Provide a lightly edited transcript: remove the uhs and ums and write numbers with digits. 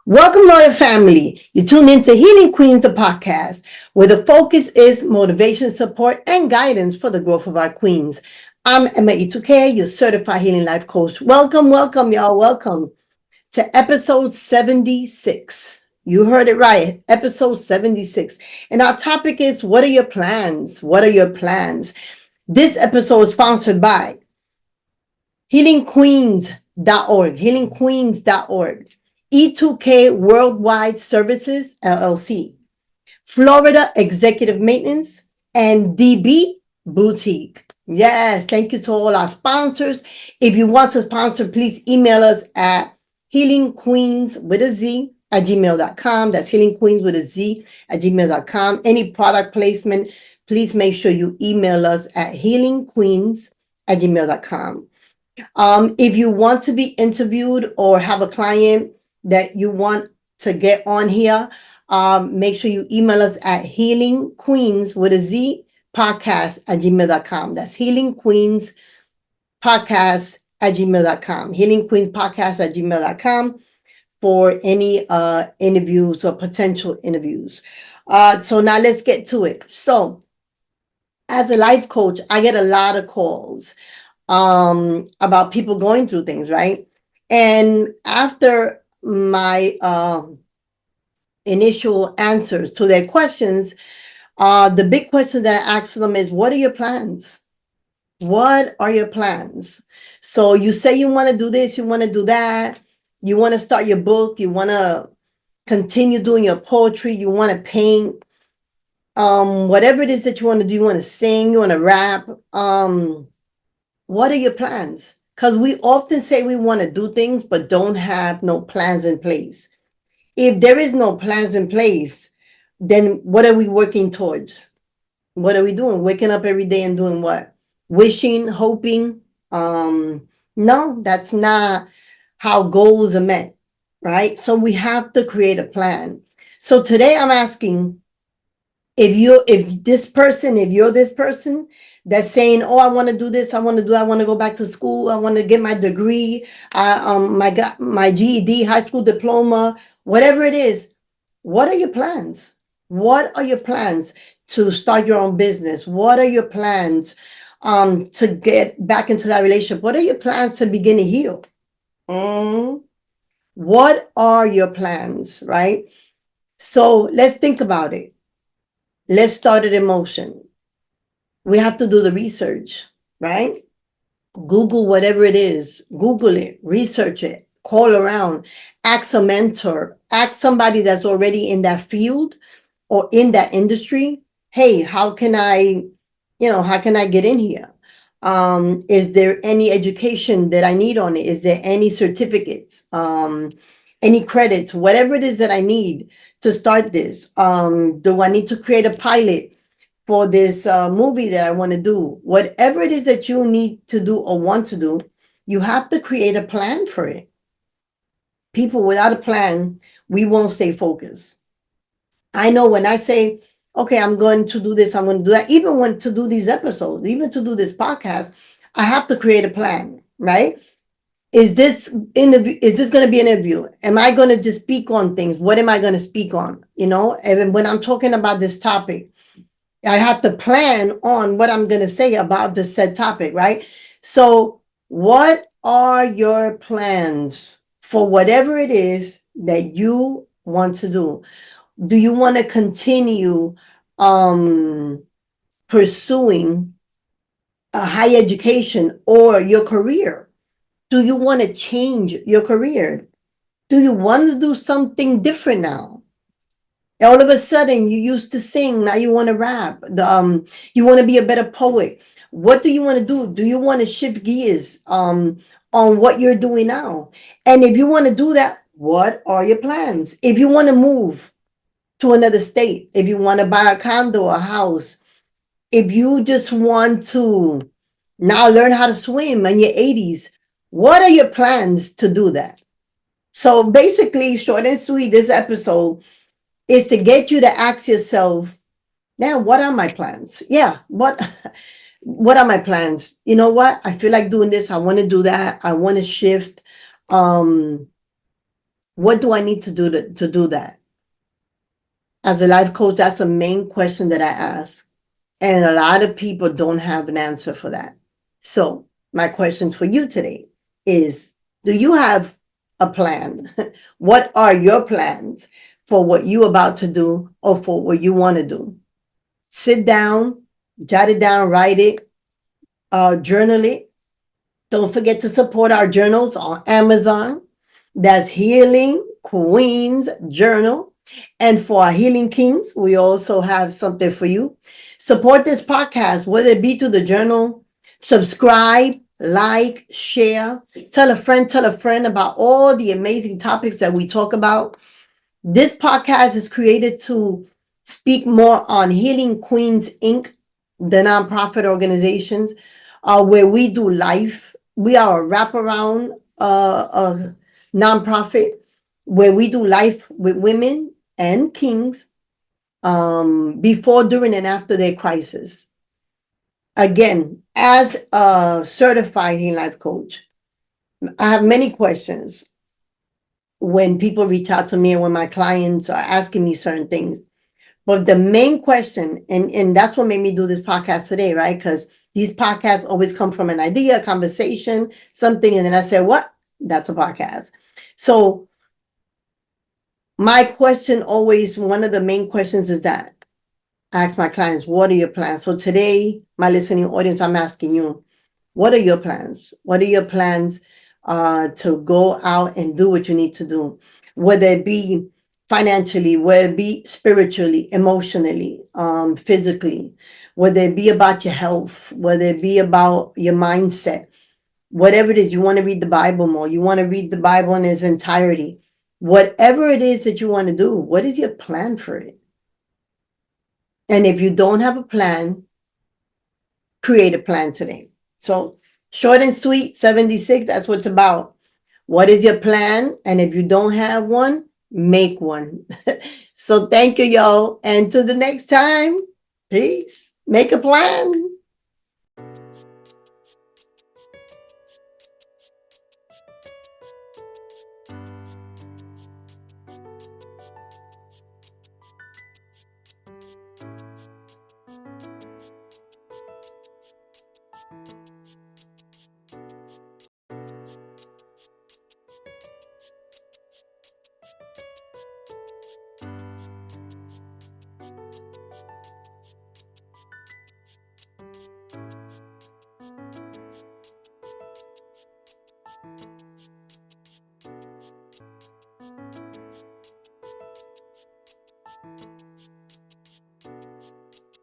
Welcome, Royal Family. You tune into Healing Queens, the podcast, where the focus is motivation, support, and guidance for the growth of our queens. I'm Emma Ituke, your certified healing life coach. Welcome, y'all. Welcome to episode 76. You heard it right, episode 76. And our topic is, what are your plans? What are your plans? This episode is sponsored by healingqueens.org, healingqueens.org. E2K Worldwide Services, LLC, Florida Executive Maintenance, and DB Boutique. Yes, thank you to all our sponsors. If you want to sponsor, please email us at healingqueens@gmail.com. That's healingqueens@gmail.com. Any product placement, please make sure you email us at healingqueens@gmail.com. If you want to be interviewed or have a client that you want to get on here, make sure you email us at healingqueens@gmail.com. That's healingqueenspodcast@gmail.com. Healingqueenspodcast@gmail.com for any interviews or potential interviews. So now let's get to it. So as a life coach, I get a lot of calls about people going through things, right? And after my initial answers to their questions, the big question that I ask them is, what are your plans? What are your plans? So you say you want to do this, you want to do that, you want to start your book, you want to continue doing your poetry, you want to paint, whatever it is that you want to do, you want to sing, you want to rap, what are your plans? Because we often say we want to do things, but don't have no plans in place. If there is no plans in place, then what are we working towards? What are we doing? Waking up every day and doing what? Wishing, hoping? No, that's not how goals are met, right? So we have to create a plan. So today I'm asking, if you're this person that's saying, oh, I want to do this, I want to go back to school, I want to get my degree, my GED, high school diploma, whatever it is, what are your plans? What are your plans to start your own business? What are your plans to get back into that relationship? What are your plans to begin to heal? What are your plans, right? So let's think about it. Let's start it in motion. We have to do the research, right? Google whatever it is, Google it, research it, call around, ask a mentor, ask somebody that's already in that field or in that industry. Hey, how can I get in here? Is there any education that I need on it? Is there any certificates, any credits, whatever it is that I need to start this? Do I need to create a pilot for this movie that I want to do? Whatever it is that you need to do or want to do, you have to create a plan for it. People without a plan, we won't stay focused. I know when I say, okay, I'm going to do this, I'm going to do that, even when to do these episodes, even to do this podcast, I have to create a plan, right? Is this going to be an interview? Am I going to just speak on things? What am I going to speak on? And when I'm talking about this topic, I have to plan on what I'm going to say about the said topic, right? So what are your plans for whatever it is that you want to do? Do you want to continue pursuing a higher education or your career? Do you want to change your career? Do you want to do something different now? All of a sudden, you used to sing, now you want to rap. You want to be a better poet. What do you want to do? Do you want to shift gears on what you're doing now? And if you want to do that, what are your plans? If you want to move to another state, if you want to buy a condo, a house, if you just want to now learn how to swim in your 80s, what are your plans to do that? So basically, short and sweet, this episode is to get you to ask yourself, now, what are my plans? Yeah, what are my plans? You know what? I feel like doing this. I want to do that. I want to shift. What do I need to do to do that? As a life coach, that's the main question that I ask. And a lot of people don't have an answer for that. So my question for you today is, do you have a plan? What are your plans for what you're about to do or for what you want to do? Sit down, jot it down, write it, journal it. Don't forget to support our journals on Amazon. That's Healing Queen's Journal. And for our Healing Kings, we also have something for you. Support this podcast, whether it be to the journal, subscribe, like, share, tell a friend about all the amazing topics that we talk about. This podcast is created to speak more on Healing Queenz Inc., the nonprofit organizations, where we do life. We are a wraparound nonprofit where we do life with women and kings before, during, and after their crisis. Again, as a certified healing life coach, I have many questions when people reach out to me and when my clients are asking me certain things. But the main question, and that's what made me do this podcast today, right? Because these podcasts always come from an idea, a conversation, something, and then I said, what? That's a podcast. So my question always, one of the main questions is that I ask my clients, what are your plans? So today, my listening audience, I'm asking you, what are your plans? What are your plans to go out and do what you need to do? Whether it be financially, whether it be spiritually, emotionally, physically, whether it be about your health, whether it be about your mindset, whatever it is, you want to read the Bible more, you want to read the Bible in its entirety, whatever it is that you want to do, what is your plan for it? And if you don't have a plan, create a plan today. So short and sweet, 76, that's what it's about. What is your plan? And if you don't have one, make one. So thank you, y'all. And to the next time, peace. Make a plan.